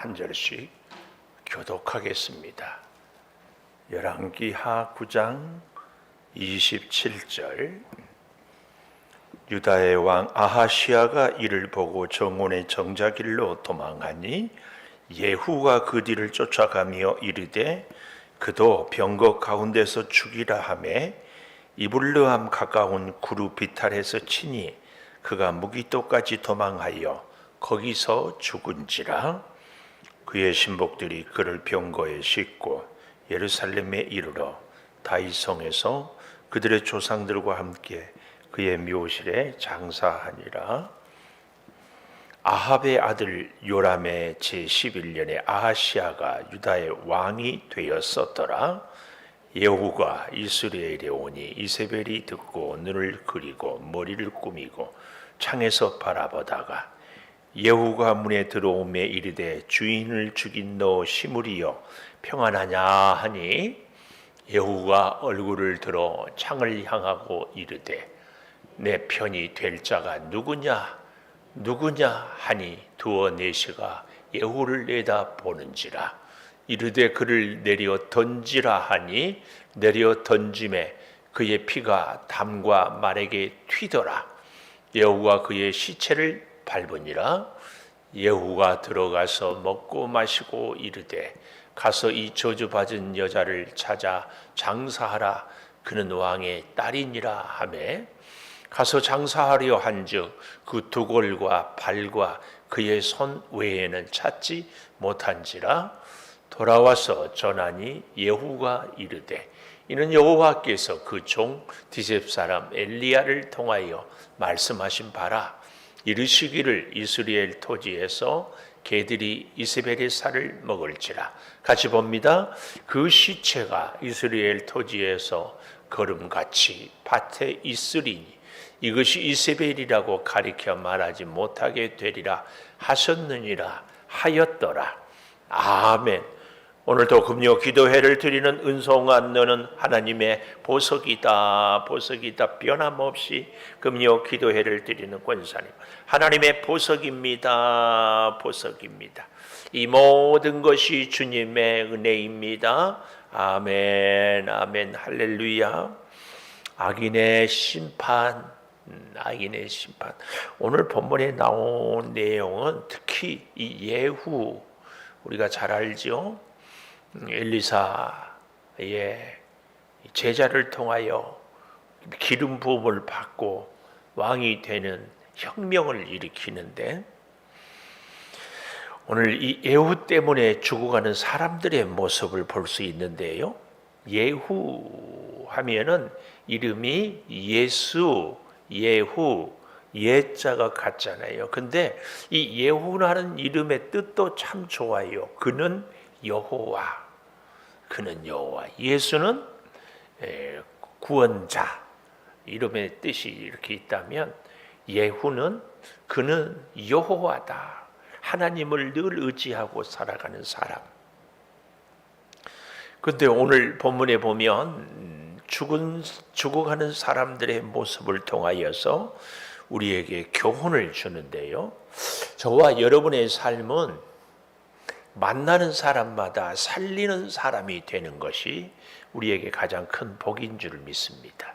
한 절씩 교독하겠습니다. 열왕기하 9장 27절. 유다의 왕 아하시야가 이를 보고 정원의 정자길로 도망하니 예후가 그 뒤를 쫓아가며 이르되 그도 병거 가운데서 죽이라 하매 이블르함 가까운 구루 비탈에서 치니 그가 무기토까지 도망하여 거기서 죽은지라. 그의 신복들이 그를 병거에 싣고 예루살렘에 이르러 다윗성에서 그들의 조상들과 함께 그의 묘실에 장사하니라. 아합의 아들 요람의 제11년에 아하시야가 유다의 왕이 되었었더라. 예후가 이스라엘에 오니 이세벨이 듣고 눈을 그리고 머리를 꾸미고 창에서 바라보다가 예후가 문에 들어오매 이르되 주인을 죽인 너 시므리여 평안하냐 하니 예후가 얼굴을 들어 창을 향하고 이르되 내 편이 될 자가 누구냐 하니 두어 내시가 예후를 내다보는지라. 이르되 그를 내려 던지라 하니 내려 던짐에 그의 피가 담과 말에게 튀더라. 예후가 그의 시체를 밟으니라. 예후가 들어가서 먹고 마시고 이르되 가서 이 저주받은 여자를 찾아 장사하라. 그는 왕의 딸이니라 하매 가서 장사하려 한즉 그 두골과 발과 그의 손 외에는 찾지 못한지라. 돌아와서 전하니 예후가 이르되 이는 여호와께서 그 종 디셉 사람 엘리야를 통하여 말씀하신 바라. 이르시기를 이스라엘 토지에서 개들이 이세벨의 살을 먹을지라. 같이 봅니다. 그 시체가 이스라엘 토지에서 거름같이 밭에 있으리니 이것이 이세벨이라고 가리켜 말하지 못하게 되리라 하셨느니라 하였더라. 아멘. 오늘도 금요 기도회를 드리는 은송한 너는 하나님의 보석이다 변함없이 금요 기도회를 드리는 권사님 하나님의 보석입니다. 이 모든 것이 주님의 은혜입니다. 아멘 할렐루야. 악인의 심판. 오늘 본문에 나온 내용은 특히 이 예후, 우리가 잘 알죠. 엘리사의 제자를 통하여 기름 부음을 받고 왕이 되는 혁명을 일으키는데, 오늘 이 예후 때문에 죽어가는 사람들의 모습을 볼 수 있는데요. 예후 하면은 이름이 예수, 예후, 예자가 같잖아요. 근데 이 예후라는 이름의 뜻도 참 좋아요. 그는 여호와. 예수는 구원자. 이름의 뜻이 이렇게 있다면 예후는 그는 여호와다. 하나님을 늘 의지하고 살아가는 사람. 그런데 오늘 본문에 보면 죽어가는 사람들의 모습을 통하여서 우리에게 교훈을 주는데요. 저와 여러분의 삶은 만나는 사람마다 살리는 사람이 되는 것이 우리에게 가장 큰 복인 줄 믿습니다.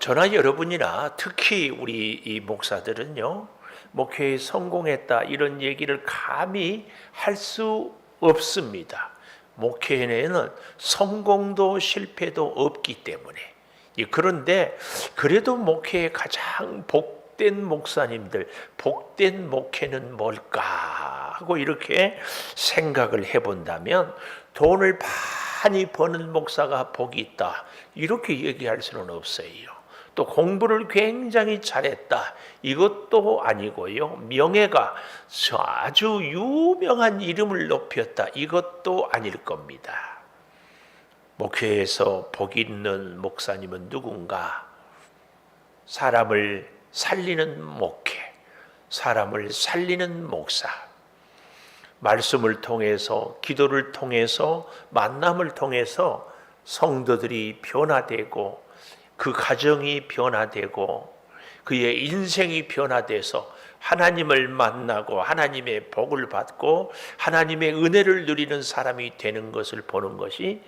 저나 여러분이나 특히 우리 이 목사들은요, 목회에 성공했다 이런 얘기를 감히 할 수 없습니다. 목회에는 성공도 실패도 없기 때문에. 그런데 그래도 목회에 가장 복된 목사님들, 복된 목회는 뭘까 하고 이렇게 생각을 해본다면 돈을 많이 버는 목사가 복이 있다 이렇게 얘기할 수는 없어요. 또 공부를 굉장히 잘했다 이것도 아니고요. 명예가 아주 유명한 이름을 높였다 이것도 아닐 겁니다. 목회에서 복 있는 목사님은 누군가? 사람을 살리는 목회, 사람을 살리는 목사, 말씀을 통해서, 기도를 통해서, 만남을 통해서 성도들이 변화되고 그 가정이 변화되고 그의 인생이 변화돼서 하나님을 만나고 하나님의 복을 받고 하나님의 은혜를 누리는 사람이 되는 것을 보는 것이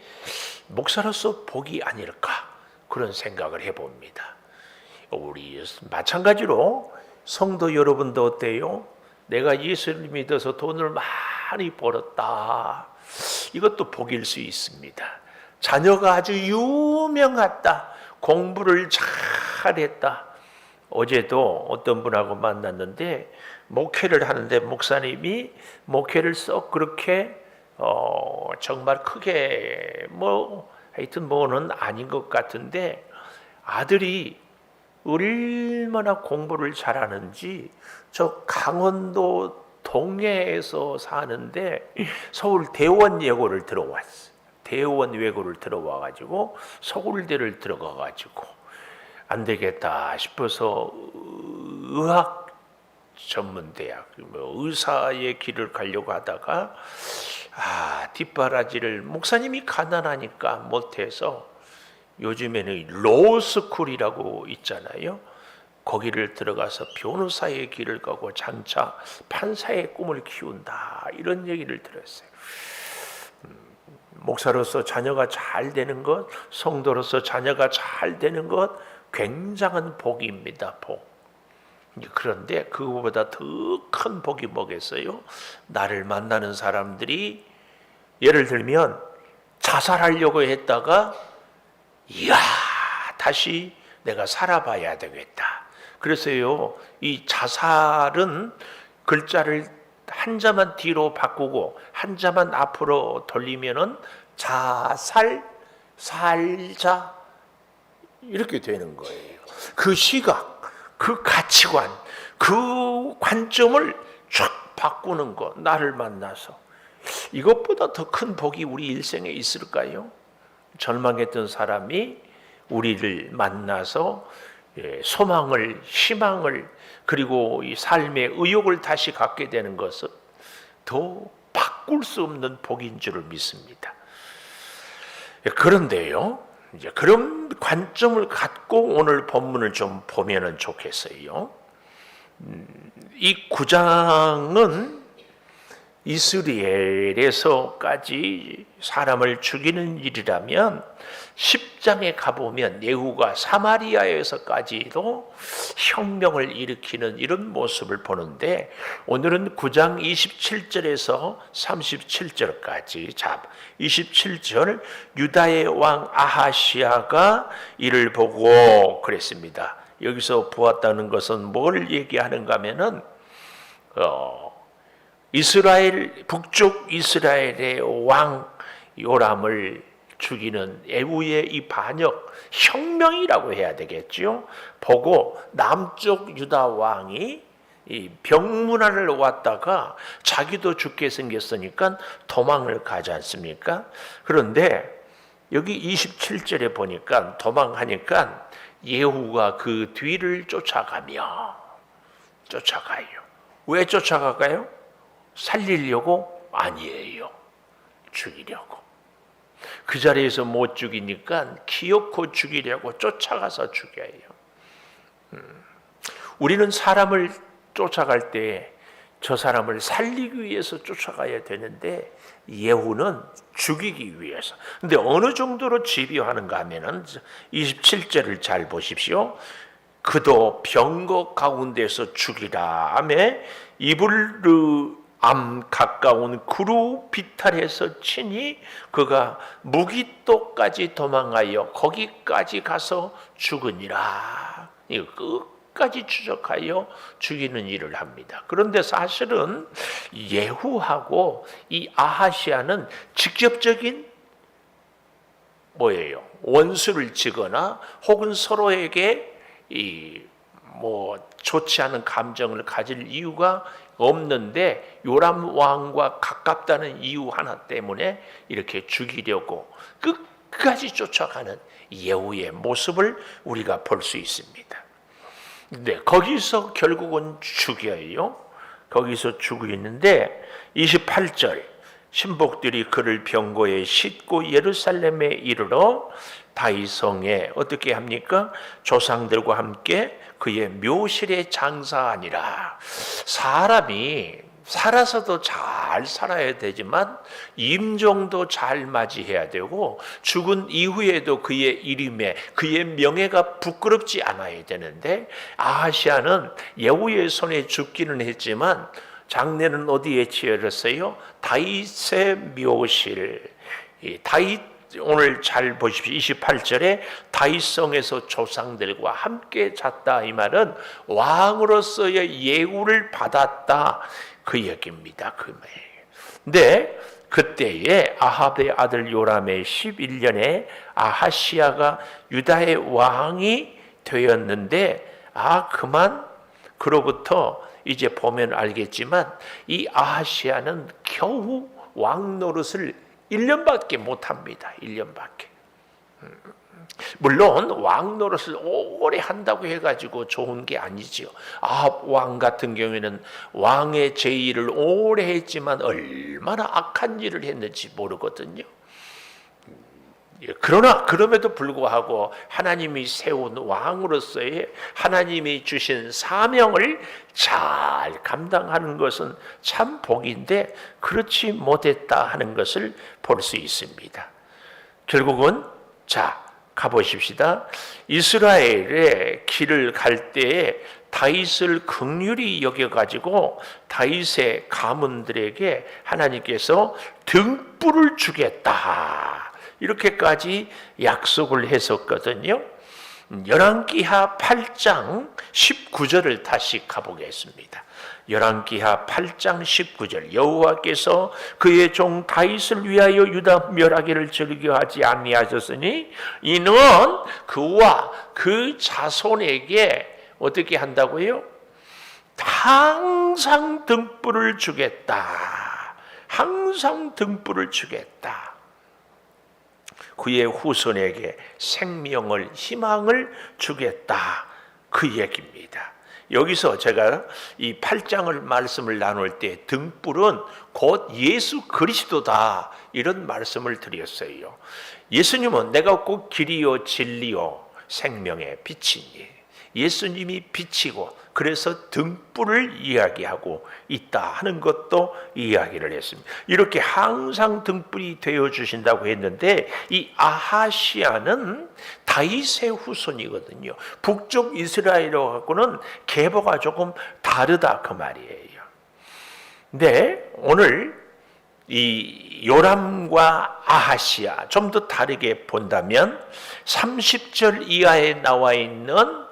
목사로서 복이 아닐까, 그런 생각을 해봅니다. 우리 마찬가지로 성도 여러분도 어때요? 내가 예수를 믿어서 돈을 많이 벌었다, 이것도 복일 수 있습니다. 자녀가 아주 유명하다, 공부를 잘했다. 어제도 어떤 분하고 만났는데 목회를 하는데 목사님이 목회를 썩 그렇게 정말 크게 하여튼 뭐는 아닌 것 같은데, 아들이 얼마나 공부를 잘하는지 저 강원도 동해에서 사는데 서울 대원 예고를 들어왔어. 대원 예고를 들어와가지고 서울대를 들어가가지고 안 되겠다 싶어서 의학 전문대학, 의사의 길을 가려고 하다가 뒷바라지를 목사님이 가난하니까 못해서 요즘에는 로스쿨이라고 있잖아요. 거기를 들어가서 변호사의 길을 가고 장차 판사의 꿈을 키운다, 이런 얘기를 들었어요. 목사로서 자녀가 잘 되는 것, 성도로서 자녀가 잘 되는 것 굉장한 복입니다. 복. 그런데 그거보다 더 큰 복이 뭐겠어요? 나를 만나는 사람들이 예를 들면 자살하려고 했다가 이야, 다시 내가 살아봐야 되겠다. 그래서요, 이 자살은 글자를 한자만 뒤로 바꾸고 한자만 앞으로 돌리면은 자살, 살자, 이렇게 되는 거예요. 그 시각, 그 가치관, 그 관점을 쫙 바꾸는 것, 나를 만나서. 이것보다 더 큰 복이 우리 일생에 있을까요? 절망했던 사람이 우리를 만나서 소망을, 희망을, 그리고 이 삶의 의욕을 다시 갖게 되는 것은 더 바꿀 수 없는 복인 줄을 믿습니다. 그런데요, 이제 그런 관점을 갖고 오늘 본문을 좀 보면은 좋겠어요. 이 9장은 이스라엘에서까지 사람을 죽이는 일이라면 10장에 가보면 예후가 사마리아에서까지도 혁명을 일으키는 이런 모습을 보는데, 오늘은 9장 27절에서 37절까지 27절, 유다의 왕 아하시아가 이를 보고 그랬습니다. 여기서 보았다는 것은 뭘 얘기하는가 하면은 이스라엘, 북쪽 이스라엘의 왕 요람을 죽이는 예후의 이 반역, 혁명이라고 해야 되겠죠. 보고 남쪽 유다 왕이 이 병문안을 왔다가 자기도 죽게 생겼으니까 도망을 가지 않습니까? 그런데 여기 27절에 보니까 도망하니까 예후가 그 뒤를 쫓아가요. 왜 쫓아가요? 살리려고? 아니에요. 죽이려고. 그 자리에서 못 죽이니까 기어코 죽이려고 쫓아가서 죽여요. 우리는 사람을 쫓아갈 때 저 사람을 살리기 위해서 쫓아가야 되는데 예후는 죽이기 위해서. 근데 어느 정도로 집요하는가 하면은 27절을 잘 보십시오. 그도 병거 가운데서 죽이라 하며 이블르암 가까운 구루 비탈에서 치니 그가 무기토까지 도망하여 거기까지 가서 죽으니라. 이거 끝까지 추적하여 죽이는 일을 합니다. 그런데 사실은 예후하고 이 아하시아는 직접적인 원수를 지거나 혹은 서로에게 좋지 않은 감정을 가질 이유가 없는데 요람 왕과 가깝다는 이유 하나 때문에 이렇게 죽이려고 끝까지 쫓아가는 예후의 모습을 우리가 볼 수 있습니다. 네, 거기서 결국은 죽여요. 거기서 죽이는데 28절, 신복들이 그를 병거에 싣고 예루살렘에 이르러 다윗성에 어떻게 합니까? 조상들과 함께 그의 묘실에 장사하니라. 사람이 살아서도 잘 살아야 되지만 임종도 잘 맞이해야 되고 죽은 이후에도 그의 이름에 그의 명예가 부끄럽지 않아야 되는데, 아하시아는 예후의 손에 죽기는 했지만 장례는 어디에 치러졌어요? 다윗의 묘실. 다윗, 오늘 잘 보십시오. 28절에 다윗성에서 조상들과 함께 잤다, 이 말은 왕으로서의 예우를 받았다, 그 얘기입니다. 그 말이에요. 근데 그때에 아합의 아들 요람의 11년에 아하시아가 유다의 왕이 되었는데, 그만 그로부터 이제 보면 알겠지만 이 아하시아는 겨우 왕 노릇을 1년밖에 못합니다. 1년밖에. 물론 왕 노릇을 오래 한다고 해가지고 좋은 게 아니지요. 아합 왕 같은 경우에는 왕의 제의를 오래 했지만 얼마나 악한 일을 했는지 모르거든요. 그러나 그럼에도 불구하고 하나님이 세운 왕으로서의 하나님이 주신 사명을 잘 감당하는 것은 참 복인데, 그렇지 못했다 하는 것을 볼 수 있습니다. 결국은 가보십시다. 이스라엘의 길을 갈 때에 다윗을 긍휼히 여겨가지고 다윗의 가문들에게 하나님께서 등불을 주겠다, 이렇게까지 약속을 했었거든요. 열왕기하 8장 19절을 다시 가보겠습니다. 열왕기하 8장 19절. 여호와께서 그의 종 다윗을 위하여 유다 멸하기를 즐겨하지 아니하셨으니 이는 그와 그 자손에게 어떻게 한다고요? 항상 등불을 주겠다. 항상 등불을 주겠다. 그의 후손에게 생명을, 희망을 주겠다, 그 얘기입니다. 여기서 제가 이 8장을 말씀을 나눌 때 등불은 곧 예수 그리스도다, 이런 말씀을 드렸어요. 예수님은 내가 꼭 길이요 진리요 생명의 빛이니, 예수님이 빛이고 그래서 등불을 이야기하고 있다 하는 것도 이야기를 했습니다. 이렇게 항상 등불이 되어주신다고 했는데, 이 아하시아는 다윗의 후손이거든요. 북쪽 이스라엘하고는 계보가 조금 다르다, 그 말이에요. 근데 오늘 이 요람과 아하시아 좀 더 다르게 본다면 30절 이하에 나와 있는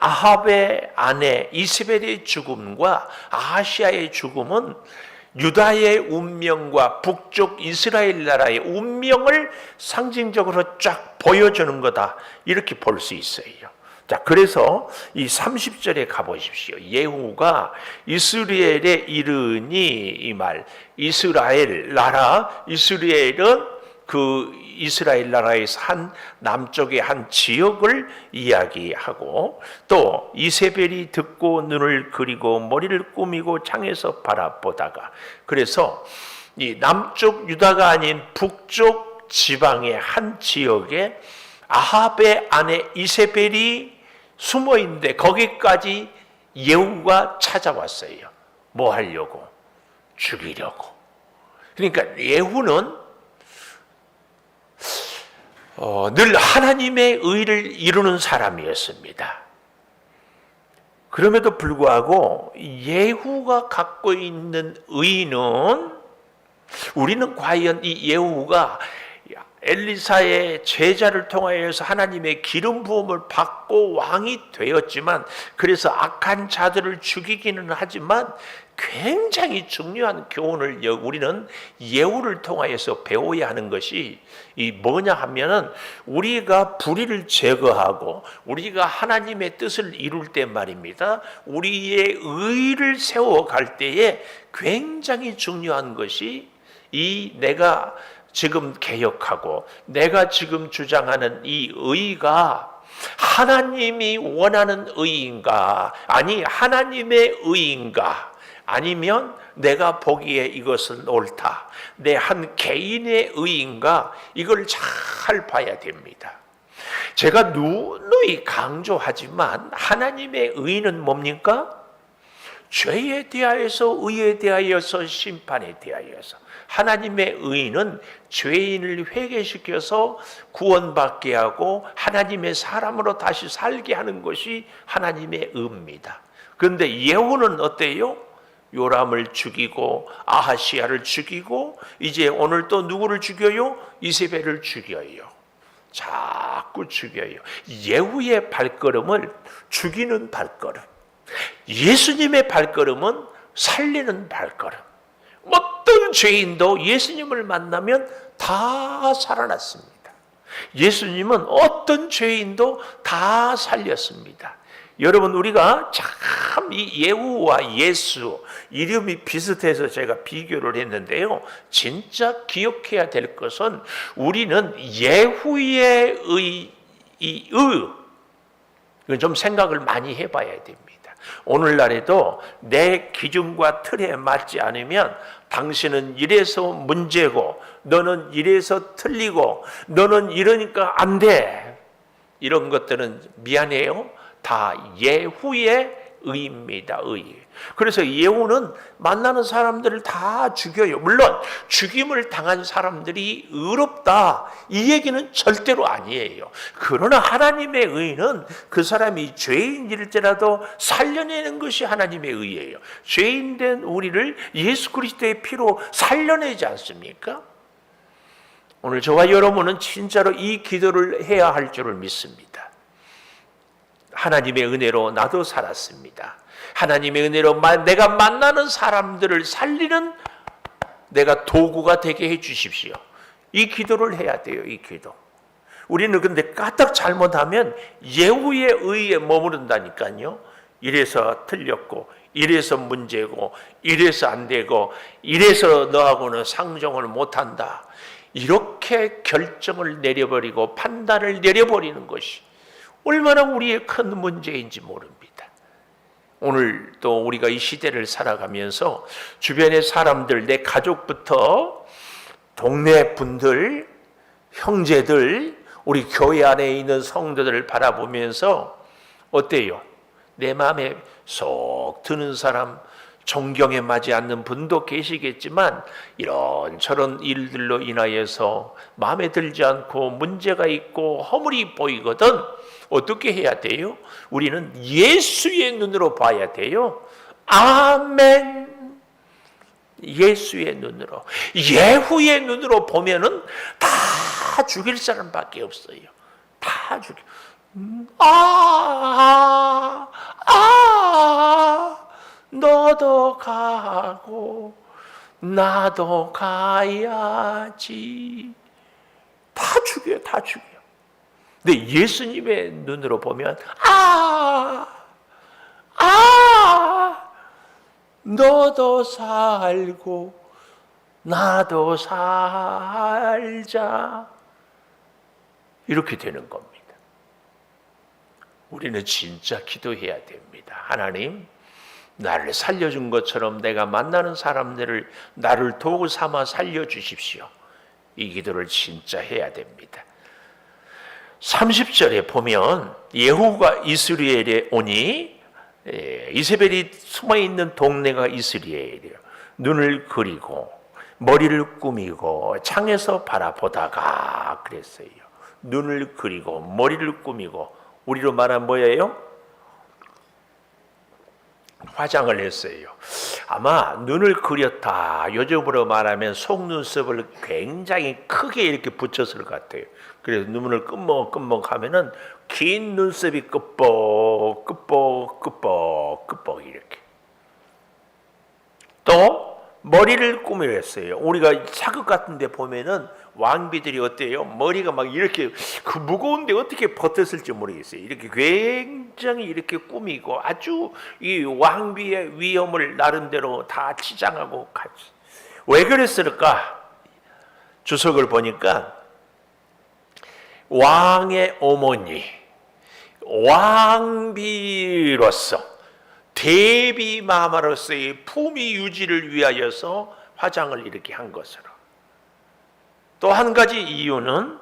아합의 아내 이세벨의 죽음과 아하시아의 죽음은 유다의 운명과 북쪽 이스라엘 나라의 운명을 상징적으로 쫙 보여주는 거다, 이렇게 볼 수 있어요. 그래서 이 30절에 가보십시오. 예후가 이스라엘에 이르니, 이 말, 이스라엘 나라, 이스라엘은 그 이스라엘 나라에서 한 남쪽의 한 지역을 이야기하고, 또 이세벨이 듣고 눈을 그리고 머리를 꾸미고 창에서 바라보다가, 그래서 이 남쪽 유다가 아닌 북쪽 지방의 한 지역에 아합의 아내 이세벨이 숨어 있는데 거기까지 예후가 찾아왔어요. 뭐 하려고? 죽이려고. 그러니까 예후는 늘 하나님의 의를 이루는 사람이었습니다. 그럼에도 불구하고 예후가 갖고 있는 의는, 우리는 과연 이 예후가 엘리사의 제자를 통하여서 하나님의 기름 부음을 받고 왕이 되었지만, 그래서 악한 자들을 죽이기는 하지만 굉장히 중요한 교훈을 우리는 예후를 통하여서 배워야 하는 것이 이 뭐냐 하면은, 우리가 불의를 제거하고 우리가 하나님의 뜻을 이룰 때 말입니다, 우리의 의를 세워갈 때에 굉장히 중요한 것이, 이 내가 지금 개혁하고 내가 지금 주장하는 이 의가 하나님이 원하는 의인가, 아니 하나님의 의인가, 아니면 내가 보기에 이것은 옳다. 내 한 개인의 의인가? 이걸 잘 봐야 됩니다. 제가 누누이 강조하지만 하나님의 의는 뭡니까? 죄에 대하여서, 의에 대하여서, 심판에 대하여서. 하나님의 의는 죄인을 회개시켜서 구원받게 하고 하나님의 사람으로 다시 살게 하는 것이 하나님의 의입니다. 그런데 예후는 어때요? 요람을 죽이고 아하시야를 죽이고 이제 오늘 또 누구를 죽여요? 이세벨을 죽여요. 자꾸 죽여요. 예후의 발걸음을 죽이는 발걸음, 예수님의 발걸음은 살리는 발걸음. 어떤 죄인도 예수님을 만나면 다 살아났습니다. 예수님은 어떤 죄인도 다 살렸습니다. 여러분, 우리가 참 이 예후와 예수 이름이 비슷해서 제가 비교를 했는데요, 진짜 기억해야 될 것은 우리는 예후의 이건 좀 생각을 많이 해봐야 됩니다. 오늘날에도 내 기준과 틀에 맞지 않으면 당신은 이래서 문제고 너는 이래서 틀리고 너는 이러니까 안 돼, 이런 것들은 미안해요, 다 예후의 의입니다. 의. 그래서 예후는 만나는 사람들을 다 죽여요. 물론 죽임을 당한 사람들이 의롭다, 이 얘기는 절대로 아니에요. 그러나 하나님의 의는 그 사람이 죄인일지라도 살려내는 것이 하나님의 의예요. 죄인된 우리를 예수 그리스도의 피로 살려내지 않습니까? 오늘 저와 여러분은 진짜로 이 기도를 해야 할 줄을 믿습니다. 하나님의 은혜로 나도 살았습니다. 하나님의 은혜로 내가 만나는 사람들을 살리는 내가 도구가 되게 해 주십시오. 이 기도를 해야 돼요. 이 기도. 우리는 근데 까딱 잘못하면 예후의 의에 머무른다니까요. 이래서 틀렸고 이래서 문제고 이래서 안 되고 이래서 너하고는 상종을 못한다, 이렇게 결정을 내려버리고 판단을 내려버리는 것이 얼마나 우리의 큰 문제인지 모릅니다. 오늘 또 우리가 이 시대를 살아가면서 주변의 사람들, 내 가족부터 동네 분들, 형제들, 우리 교회 안에 있는 성도들을 바라보면서 어때요? 내 마음에 쏙 드는 사람, 존경에 맞지 않는 분도 계시겠지만 이런저런 일들로 인하여서 마음에 들지 않고 문제가 있고 허물이 보이거든 어떻게 해야 돼요? 우리는 예수의 눈으로 봐야 돼요. 아멘. 예수의 눈으로, 예후의 눈으로 보면은 다 죽일 사람밖에 없어요. 다 죽여. 너도 가고 나도 가야지. 다 죽여요. 다 죽여요. 근데 예수님의 눈으로 보면 너도 살고 나도 살자, 이렇게 되는 겁니다. 우리는 진짜 기도해야 됩니다. 하나님, 나를 살려준 것처럼 내가 만나는 사람들을 나를 도구 삼아 살려주십시오. 이 기도를 진짜 해야 됩니다. 30절에 보면 예후가 이스라엘에 오니, 이세벨이 숨어있는 동네가 이스라엘이에요. 눈을 그리고 머리를 꾸미고 창에서 바라보다가 그랬어요. 눈을 그리고 머리를 꾸미고, 우리로 말하면 뭐예요? 화장을 했어요. 아마 눈을 그렸다, 요즘으로 말하면 속눈썹을 굉장히 크게 이렇게 붙였을 것 같아요. 그래서 눈을 끔먹 하면은 긴 눈썹이 끄뻑 이렇게. 또 머리를 꾸몄어요. 우리가 사극 같은 데 보면은 왕비들이 어때요? 머리가 막 이렇게 그 무거운데 어떻게 버텼을지 모르겠어요. 이렇게 굉장히 이렇게 꾸미고 아주 이 왕비의 위엄을 나름대로 다 치장하고 같이. 왜 그랬을까? 주석을 보니까 왕의 어머니, 왕비로서 대비 마마로서의 품위 유지를 위하여서 화장을 이렇게 한 것으로. 또 한 가지 이유는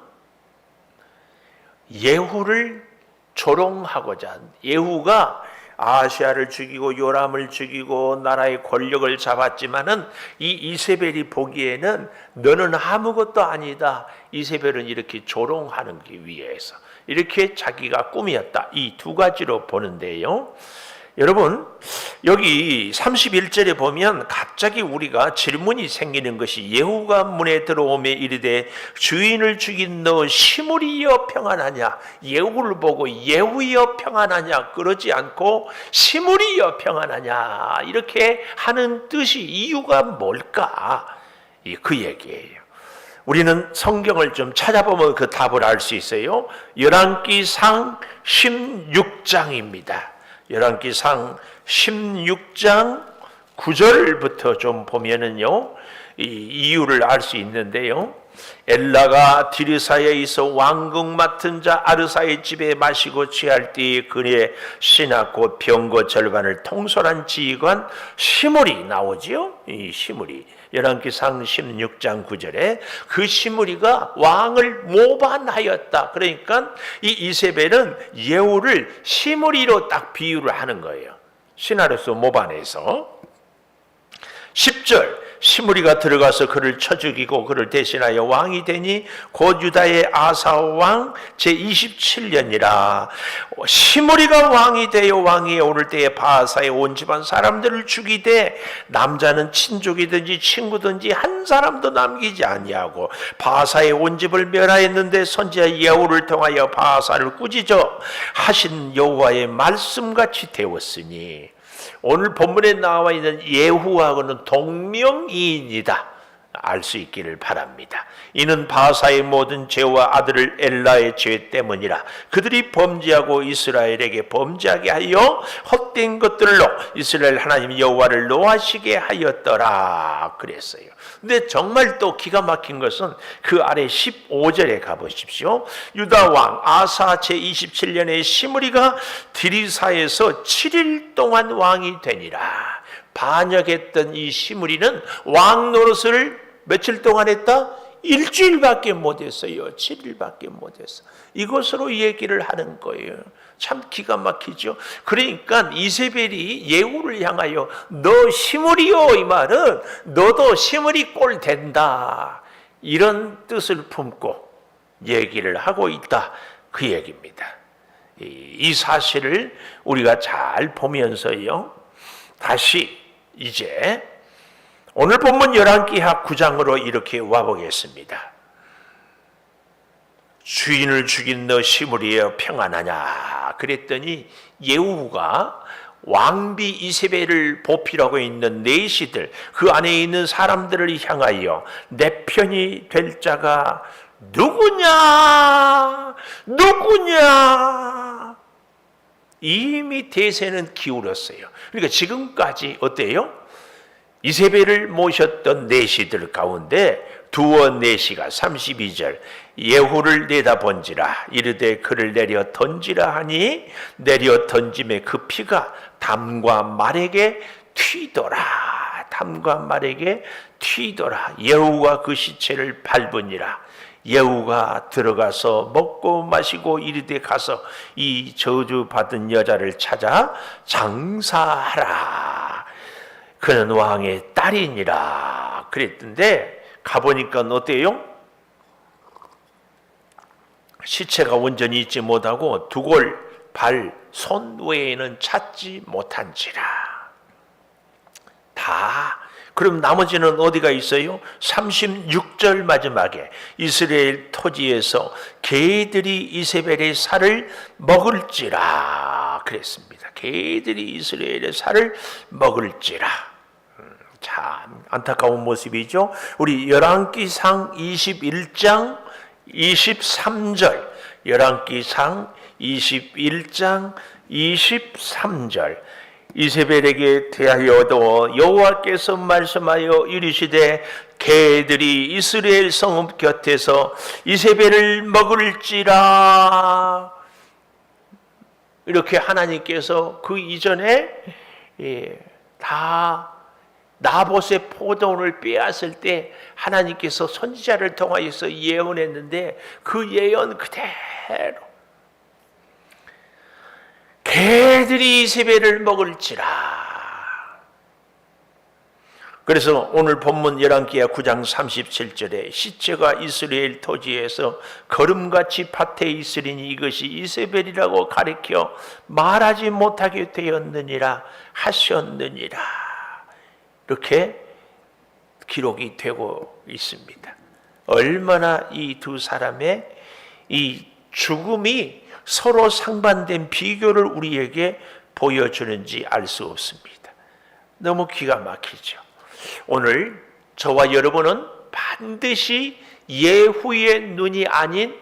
예후를 조롱하고자, 예후가 아하시야를 죽이고 요람을 죽이고 나라의 권력을 잡았지만은 이 이세벨이 보기에는 너는 아무것도 아니다. 이세벨은 이렇게 조롱하는 게 위해서 이렇게 자기가 꾸몄다. 이 두 가지로 보는데요. 여러분, 여기 31절에 보면 갑자기 우리가 질문이 생기는 것이 예후가 문에 들어오며 이르되 주인을 죽인 너 시므리여 평안하냐? 예후를 보고 예후여 평안하냐? 그러지 않고 시므리여 평안하냐? 이렇게 하는 뜻이 이유가 뭘까? 그 얘기예요. 우리는 성경을 좀 찾아보면 그 답을 알 수 있어요. 열왕기상 16장입니다. 열왕기상 16장 9절부터 좀 보면은요, 이 이유를 알 수 있는데요. 엘라가 디르사에 있어 왕궁 맡은 자 아르사의 집에 마시고 취할 때에 그의 신하 곧 병거 절반을 통솔한 지휘관 시므리 나오지요. 이 시므리 열왕기상 16장 9절에 그 시므리가 왕을 모반하였다. 그러니까 이 이세벨은 예후를 시므리로 딱 비유를 하는 거예요. 신하로서 모반해서. 10절 시므리가 들어가서 그를 쳐 죽이고 그를 대신하여 왕이 되니 곧 유다의 아사 왕 제27년이라. 시므리가 왕이 되어 왕위에 오를 때에 바하사의 온 집안 사람들을 죽이되 남자는 친족이든지 친구든지 한 사람도 남기지 아니하고 바하사의 온 집을 멸하였는데 선지자 예후를 통하여 바하사를 꾸짖어 하신 여호와의 말씀같이 되었으니. 오늘 본문에 나와 있는 예후하고는 동명이인이다. 알 수 있기를 바랍니다. 이는 바하사의 모든 죄와 아들을 엘라의 죄 때문이라. 그들이 범죄하고 이스라엘에게 범죄하게 하여 헛된 것들로 이스라엘 하나님 여호와를 노하시게 하였더라. 그랬어요. 근데 정말 또 기가 막힌 것은 그 아래 15절에 가보십시오. 유다 왕 아사 제27년에 시므리가 디리사에서 7일 동안 왕이 되니라. 반역했던 이 시므리는 왕 노릇을 며칠 동안 했다? 일주일밖에 못했어요. 7일밖에 못했어. 이것으로 얘기를 하는 거예요. 참 기가 막히죠. 그러니까 이세벨이 예후를 향하여 너 시므리요, 이 말은 너도 시므리 꼴 된다, 이런 뜻을 품고 얘기를 하고 있다, 그 얘기입니다. 이 사실을 우리가 잘 보면서요, 다시 이제 오늘 본문 열왕기하 9장으로 이렇게 와보겠습니다. 주인을 죽인 너 시므리여 평안하냐? 그랬더니 예후가 왕비 이세벨을 보필하고 있는 내시들, 그 안에 있는 사람들을 향하여 내 편이 될 자가 누구냐? 누구냐? 이미 대세는 기울었어요. 그러니까 지금까지 어때요? 이세벨을 모셨던 내시들 가운데 두어 내시가 32절 예후를 내다본지라 이르되 그를 내려 던지라 하니 내려 던짐에 그 피가 담과 말에게 튀더라. 담과 말에게 튀더라. 예후가 그 시체를 밟으니라. 예후가 들어가서 먹고 마시고 이르되 가서 이 저주받은 여자를 찾아 장사하라. 그는 왕의 딸이니라. 그랬던데 가보니까 어때요? 시체가 온전히 있지 못하고 두골, 발, 손 외에는 찾지 못한지라. 다. 그럼 나머지는 어디가 있어요? 36절 마지막에 이스라엘 토지에서 개들이 이세벨의 살을 먹을지라 그랬습니다. 개들이 이스라엘의 살을 먹을지라. 참 안타까운 모습이죠. 우리 열왕기상 21장 23절, 열왕기상 21장 23절 이세벨에게 대하여도 여호와께서 말씀하여 이르시되 개들이 이스라엘 성읍 곁에서 이세벨을 먹을지라. 이렇게 하나님께서 그 이전에 다 나봇의 포도원을 빼앗을 때 하나님께서 선지자를 통하여서 예언했는데 그 예언 그대로 개들이 이세벨을 먹을지라. 그래서 오늘 본문 열왕기하 9장 37절에 시체가 이스라엘 토지에서 거름같이 밭에 있으리니 이것이 이세벨이라고 가리켜 말하지 못하게 되었느니라 하셨느니라. 이렇게 기록이 되고 있습니다. 얼마나 이 두 사람의 이 죽음이 서로 상반된 비교를 우리에게 보여주는지 알 수 없습니다. 너무 기가 막히죠. 오늘 저와 여러분은 반드시 예후의 눈이 아닌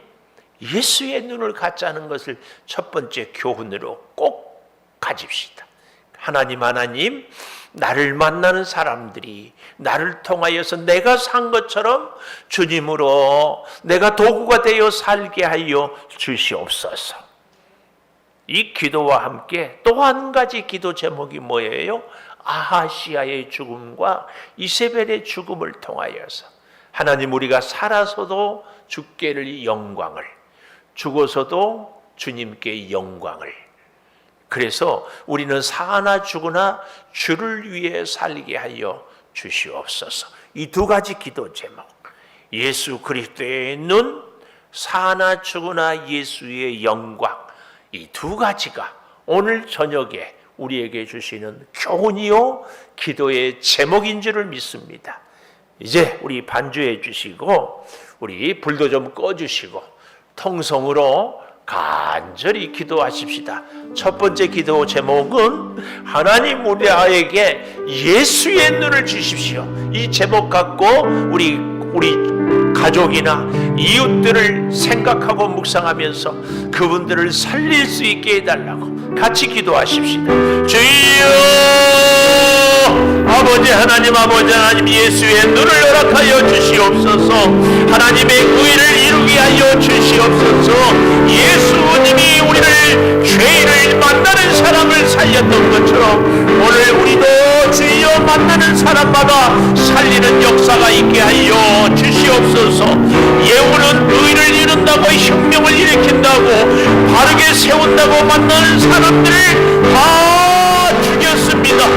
예수의 눈을 갖자는 것을 첫 번째 교훈으로 꼭 가집시다. 하나님 나를 만나는 사람들이 나를 통하여서 내가 산 것처럼 주님으로 내가 도구가 되어 살게 하여 주시옵소서. 이 기도와 함께 또 한 가지 기도 제목이 뭐예요? 아하시아의 죽음과 이세벨의 죽음을 통하여서 하나님, 우리가 살아서도 주께 영광을, 죽어서도 주님께 영광을, 그래서 우리는 사나 죽으나 주를 위해 살게 하여 주시옵소서. 이 두 가지 기도 제목, 예수 그리스도의 눈, 사나 죽으나 예수의 영광, 이 두 가지가 오늘 저녁에 우리에게 주시는 교훈이요 기도의 제목인 줄을 믿습니다. 이제 우리 반주해 주시고 우리 불도 좀 꺼주시고 통성으로 간절히 기도하십시다. 첫 번째 기도 제목은 하나님 우리에게 예수의 눈을 주십시오. 이 제목 갖고 우리 가족이나 이웃들을 생각하고 묵상하면서 그분들을 살릴 수 있게 해달라고 같이 기도하십시다. 주여, 아버지 하나님 예수의 눈을 허락하여 주시옵소서. 하나님의 의를 이루게 하여 주시옵소서. 예수님이 우리를 죄인을 만나는 사람을 살렸던 것처럼 오늘 우리도 주여 만나는 사람마다 살리는 역사가 있게 하여 주시옵소서. 예후는 의를 이룬다고 혁명을 일으킨다고 바르게 세운다고 만나는 사람들을 다 죽였습니다.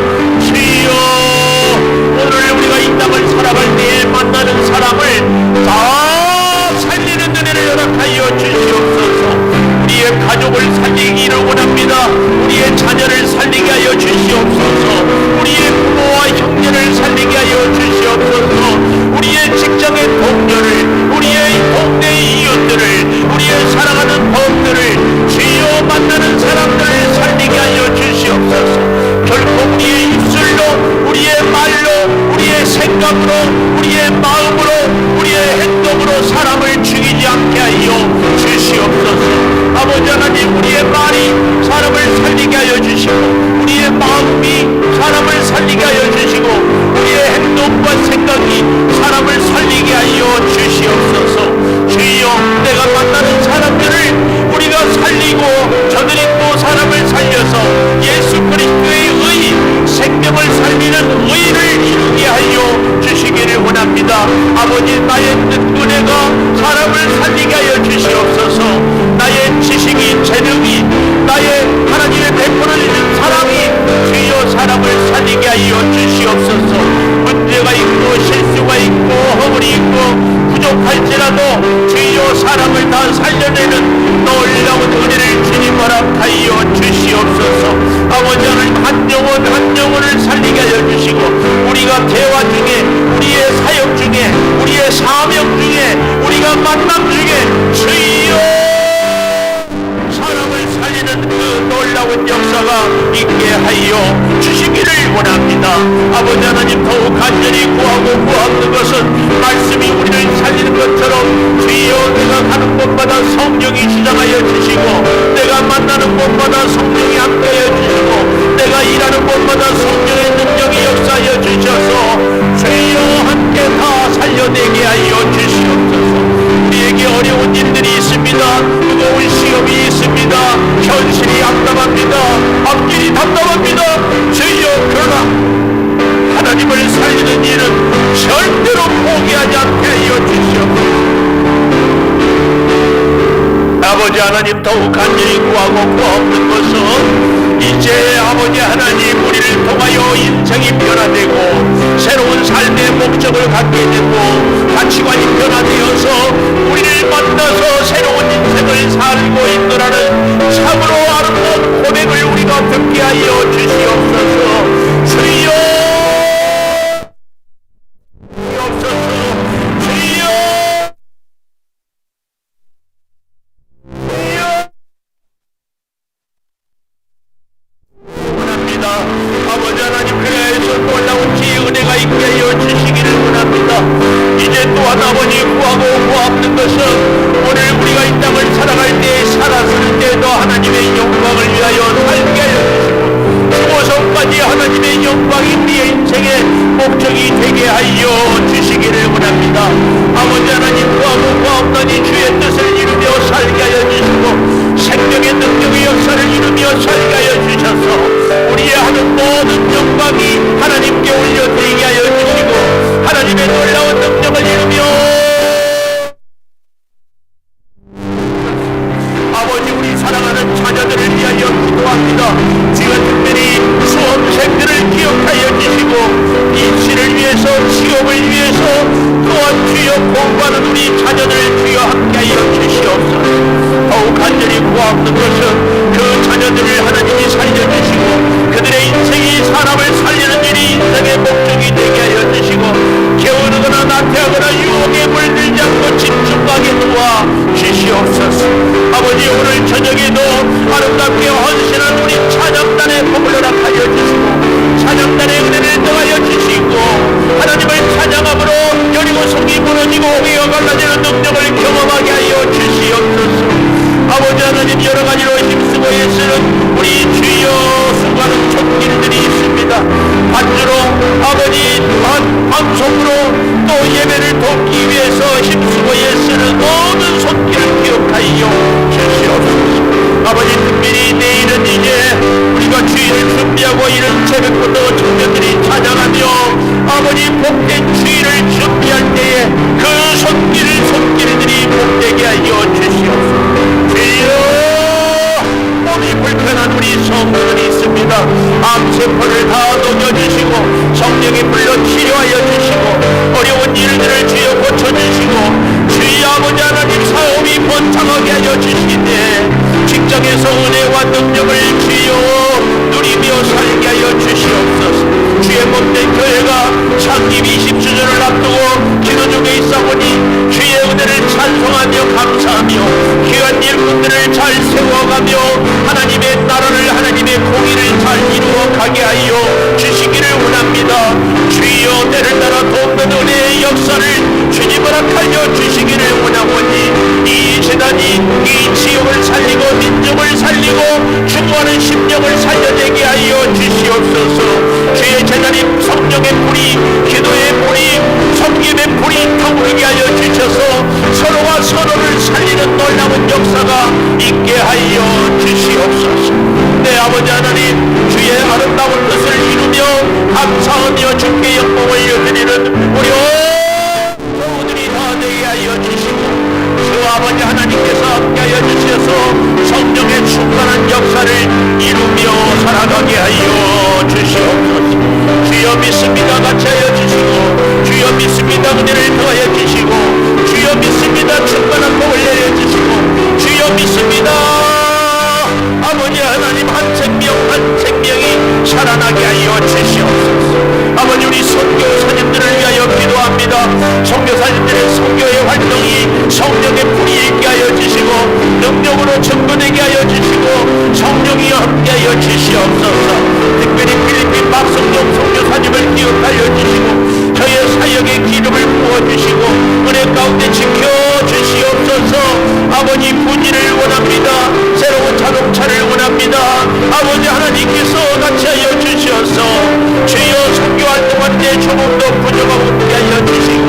주여, 오늘 우리가 이 땅을 살아갈 때에 만나는 사람을 다 살리는 은혜를 허락하여 주시옵소서. 우리의 가족을 살리기를 원합니다. 우리의 자녀를 살리게 하여 주시옵소서. 우리의 부모와 형제를 살리게 하여 주시옵소서. 우리의 직장의 동료를, 우리의 동네 이웃들을, 우리의 사랑하는 도움들을 주여 만나는 사람들을 살리게 하여 주시옵소서. 결코 우리의 입술로, 우리의 말로, 우리의 생각으로, 우리의 마음으로, 우리의 행동으로 사람을 죽이지 않게 하여 주시옵소서. 아버지 하나님, 우리의 말이 사람을 살리게 하여 주시고 우리의 마음이 사람을 살리게 하여 주시고 우리의 행동과 생각이 사람을 살리게 하여 주시옵소서. 주여, 내가 만나는 사람들을 우리가 살리고 저들이 또 사람을 살려서 예수 그리스도의 의, 생명을 살리는 의를 이루게 하여 주시기를 원합니다. 아버지, 나의 은혜가 사람을 살리게 하여 주시옵소서. 나의 지식이, 재능이, 나의 하나님의 베풀어 주신 사랑이 주여 사람을 살리게 하여 주시옵소서. 문제가 있고 실수가 있고 허물이 있고 부족할지라도 주여 사람을 다 살려내는 놀라운 은혜를 주님 허락하여 주시옵소서. 아버지 하나님, 한 영혼을 살리게 하여 주시고 우리가 대화 중에, 우리의 사역 중에, 우리의 사명 중에, 우리가 만남 중에 주여 사람을 살리는 그 놀라운 역사가 있게 하여 주시기를 원합니다. 아버지 하나님, 더욱 간절히 구하는 것은 말씀이 우리를 살리는 것처럼 주여 내가 가는 곳마다 성령이 주장하여 주시고 내가 만나는 곳마다 성령이 함께하여 주시고 내가 일하는 곳마다 성령의 능력이 역사하여 주셔서 주여 함께 다 살려내게 하여 주시옵소서. 우리에게 어려운 일들이 있습니다. 무거운 시험이 있습니다. 현실이 암담합니다. 앞길이 답답합니다. 주여 아버지 하나님, 더욱 간절히 구하고 구하는 것은 이제 아버지 하나님, 우리를 통하여 인생이 변화되고 새로운 삶의 목적을 갖게 되고 가치관이 변화되어서 우리를 만나서 새로운 인생을 살고 있노라는 참으로 아름다운 고백을 우리가 듣게 하여 주시옵소서. 주여 아버지 하나님, 그래서 놀라운 지혜의 은혜가 있게 하여 주시기를 원합니다. 이제 또한 아버지 구하고 구하는 것은 오늘 우리가 이 땅을 살아갈 때 살았을 때도 하나님의 영광을 위하여 살게 하여 주시고 죽어서까지 하나님의 영광이 우리의 인생의 목적이 되게 하여 주시기를 원합니다. 아버지 하나님, 구하고 구하옵나니 주의 뜻을 이루며 살게 하여 주시고 생명의 능력의 역사를 이루며 살게 하여 주셔서 우리의 하는 모든 영광이 하나님께 올려드리게 하여 주시고 하나님의 놀라운 능력을 이루며 아버지, 우리 사랑하는 자녀들을 위하여 기도합니다. 주여 특별히 수험생들을 기억하여 주시고 입시를 위해서, 취업을 위해서, 또한 주여 공부하는 우리 자녀들을 주여 함께하여 주시옵소서. 더욱 간절히 구하옵는 것은 그 자녀들을 하나님이 살려주시고 그들의 인생이 사람을 살리는 일이 인생의 목적이 되게 하여 주시고 게으르거나 나태하거나 유혹에 물들지 않고 집중하게 도와 주시옵소서. 아버지, 오늘 저녁에도 아름답게 헌신한 우리 찬양단의 복을 허락하여 주시고 찬양단의 은혜를 더하여 주시고 하나님을 찬양함으로 여리고 성이 무너지고 회가 갈라지는 능력을 경험하게 하여 주시옵소서. 아버지 하나님, 여러가지로 힘쓰고 애쓰는 우리 주여 수많은 손길들이 있습니다. 반주로 아버지, 또한 방송으로 또 예배를 돕기 위해서 힘쓰고 애쓰는 모든 손길을 기억하여 주시옵소서. 아버지, 특별히 내일은 이제 우리가 주일을 준비하고 이런 새벽부터 청년들이 찬양하며 아버지 복된 주일을 준비할 때에 그 손길들이 복되게 하여 주시옵소서. 주여, 몸이 불편한 우리 성도들이 있습니다. 암세포를 다 녹여주시고 성령의 불로 치료하여 주시고 어려운 일들을 주여 고쳐주시고 주여 아버지 하나님, 사업이 번창하게 하여 주시되 직장에서 은혜와 능력을 주여 누리며 살게 하여 주시옵소서. 주의 몸된 교회가 창립 20주년을 앞두고 기도 중에 있사오니 주의 은혜를 찬송하며 감사하며 귀한 일꾼들을 잘 세워가며 하나님의 나라를, 하나님의 공의를 잘 이루어가게 하여 주시기를 원합니다. 주여, 때를 따라 돕는 은혜의 역사를 주님 허락하여 주시기를 원하오니 이 재단이 이 지역을 살리고 민족을 살리고 추구하는 심령을 살려내게 하여 주시옵소서. 주의 재단이 성령의 불이, 기도의 불이, 섬김의 불이 타오르게 하여 주셔서 서로가 서로를 살리는 놀라운 역사가 있게 하여 주시옵소서. 내 아버지 하나님, 주의 아름다운 뜻을 이루며 감사하며 주께 영광을 올려드리는 우리 모두들이 다 되게 하여 주시고 주 아버지 하나님께서 함께하여 주셔서 성령의 충만한 역사를 이루며 살아가게 하여 주시옵소서. 주여 믿습니다. 같이 하여 주시고 주여 믿습니다. 은혜를 더하여 주시고 주여 믿습니다. 충만한 복을 내려주시고 주여 믿습니다. 아버지 하나님, 한 생명이 살아나게 하여 주시옵소서. 아버지, 우리 선교사님들을 위하여 기도합니다. 선교사님들의 선교의 활동이 성령의 불이 있게 하여 주시고 능력으로 증거되게 하여 주시고 성령이 함께하여 주시옵소서. 특별히 필리핀 박성종 선교사님을 기억하여 주시고 저의 사역의 기름을 부어주시고 은혜 가운데 지켜주시옵소서. 아버지, 부지를 원합니다. 새로운 자동차를 원합니다. 아버지 하나님께서 같이 하여 주셔서 주여 선교활동할 때 조금도 부족하고 없게 하여 주시고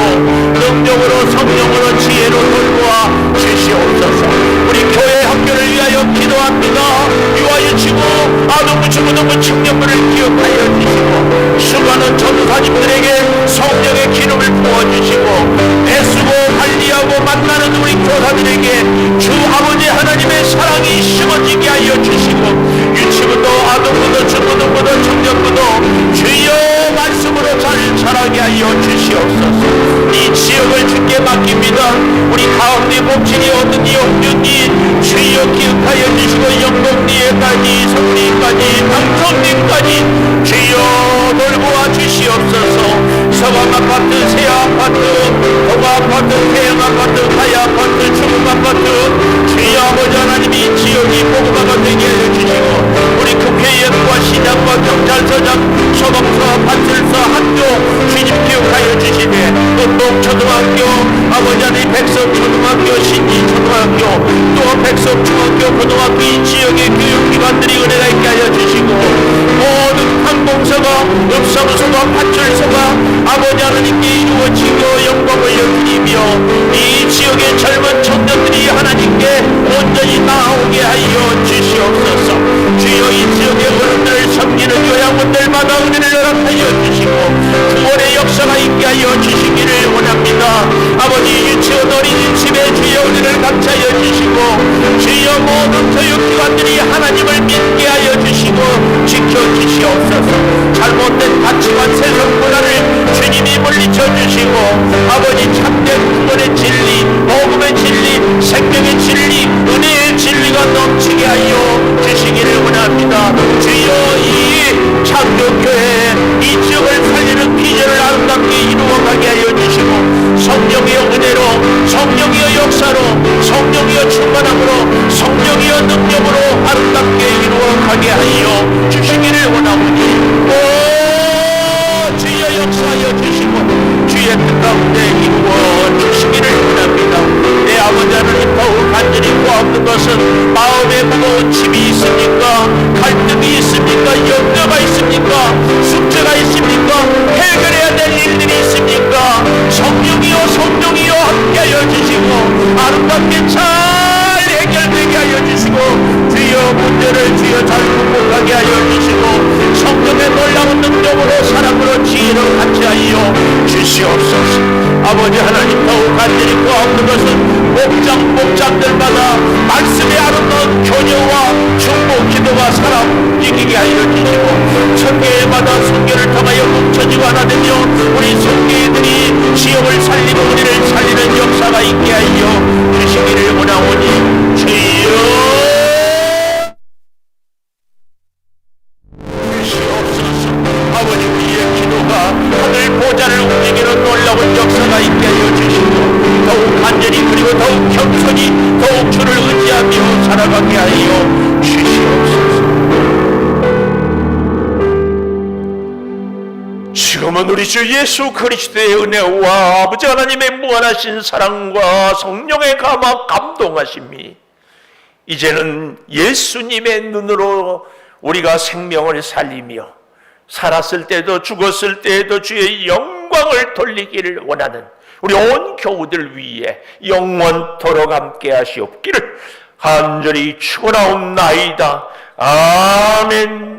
능력으로 성령으로 지혜로 돌보아 주시옵소서. 우리 교회 학교를 위하여 기도합니다. 유아유치부 아동부초고등부 청년부를 기억하여 주시고 수많은 전도사님들에게 성령의 기름을 부어주시고 애쓰고 관리하고 만나는 우리 교사들에게 주 아버지 하나님의 우리 가운데 목진이 얻는 영준님 주여 기억하여 주시고 영동리에까지 성리까지 당성리까지 주여 돌보아 주시옵소서. 서강 아파트, 새 아파트, 동아 아파트, 태양 아파트, 가야 아파트, 중국 아파트 주여 아버지 하나님이 지역이 복음화가 되게 하여 주시고 우리 국회의원과 시장과 경찰서장, 소방서, 파출소, 학교 주님 기억하여 주시되 은봉초등학교 아버지 하나님 백석초등학교, 신지초등학교 또 백석중학교, 고등학교 이 지역의 교육기관들이 은혜가 있게 하여 주시고 모든 항공서가, 읍사무소가, 파출소가 아버지 하나님께 이루어지고 영광을 여기며 이 지역의 젊은 청년들이 하나님께 온전히 나오게 하여 주시옵소서. 주여 이 지역의 어른들을 섬기는 요양원들마다 은혜를 허락하여 주시고 구원의 역사가 있게 하여 주시기를 원합니다. 아버지 유치원 어린이집에 주여 은혜를 감사하여 주시고 주여 모든 교육기관들이 하나님을 믿게 하여 주시고 지켜주시옵소서. 잘못된 가치관 세상 문화를 주님이 물리쳐 주시고 아버지 참된 구원의 진리, 복음의 진리, 생명의 진리, 은혜의 진리가 넘치게 하여 주시기를 원합니다. 주여 이 창조교회 이 지역을 살리는 비전을 아름답게 이루어가게 하여 주시고 성령의 은혜로, 성령의 역사로, 성령의 충만함으로, 성령의 능력으로 아름답게 이루어가게 하여 주시기를 원하오니 주여 역사하여 주시고 주의 뜻 가운데 이루어 주시기를 원합니다. 내 아버지 하나님 더욱 간절히 구하옵는 것은 마음에 무거운 짐이 있습니까? 갈등이 있습니까? 염려가 있습니까? 숙제가 있습니까? 해결해야 될 일들이 있습니까? 성령이여 성령이여 함께하여 주시고 아름답게 잘 해결되게 하여 주시고 주여 문제를 주여 잘 극복하게 하여 주시고 성령의 놀라운 능력으로 사랑으로 지혜로 같이 하여 주시옵소서. 아버지 하나님 더욱 간절히 구하옵는 것은 목장들마다 말씀의 아름다운 교녀와 중보 기도가 살아 움직이게 하여 주시고 성교회마다 성교를 통하여 뭉쳐지고 하나 되며 우리 성교회들이 지역을 살리고 우리를 살리는 역사가 있게 하여 주시기를 원하오니 주여 아버지 우리의 기도가 하늘 보좌를 움직이는 놀라운 역사가 있게 하여 주시고 더욱 간절히 그리고 더욱 겸손히 더욱 주를 의지하며 살아가게 하여 주시옵소서. 지금은 우리 주 예수 그리스도의 은혜와 아버지 하나님의 무한하신 사랑과 성령의 감동하심이 이제는 예수님의 눈으로 우리가 생명을 살리며 살았을 때도 죽었을 때에도 주의 영광을 돌리기를 원하는 우리 온 교우들 위에 영원토록 함께 하시옵기를 간절히 축원하옵나이다. 아멘.